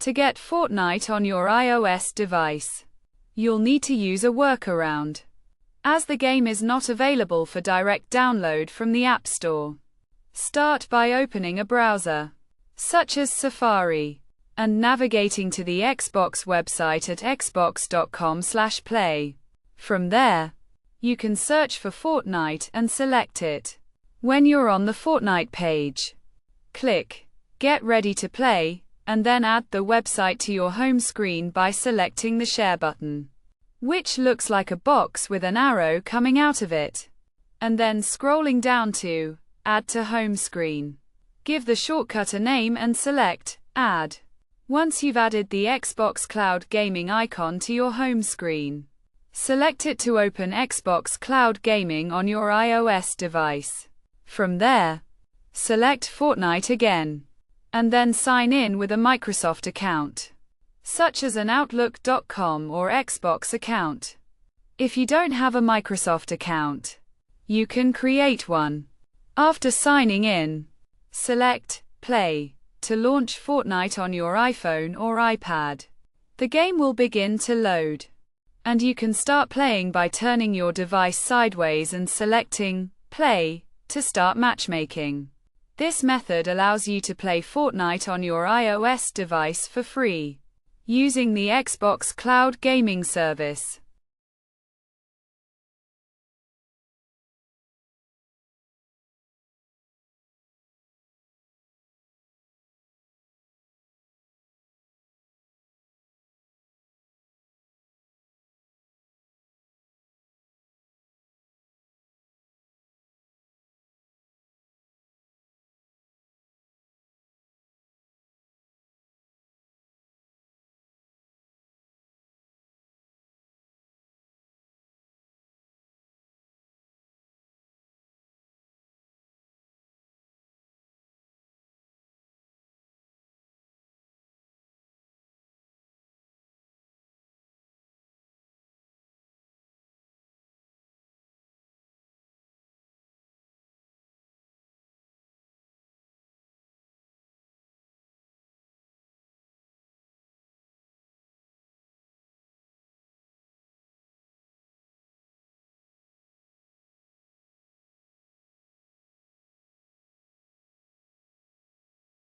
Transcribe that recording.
To get Fortnite on your iOS device, you'll need to use a workaround, as the game is not available for direct download from the App Store. Start by opening a browser, such as Safari, and navigating to the Xbox website at xbox.com/play. From there, you can search for Fortnite and select it. When you're on the Fortnite page, click Get Ready to Play, and then add the website to your home screen by selecting the Share button, which looks like a box with an arrow coming out of it, and then scrolling down to Add to Home Screen. Give the shortcut a name and select Add. Once you've added the Xbox Cloud Gaming icon to your home screen, select it to open Xbox Cloud Gaming on your iOS device. From there, select Fortnite again, and then sign in with a Microsoft account, such as an Outlook.com or Xbox account. If you don't have a Microsoft account, you can create one. After signing in, select Play to launch Fortnite on your iPhone or iPad. The game will begin to load, and you can start playing by turning your device sideways and selecting Play to start matchmaking. This method allows you to play Fortnite on your iOS device for free, using the Xbox Cloud Gaming service.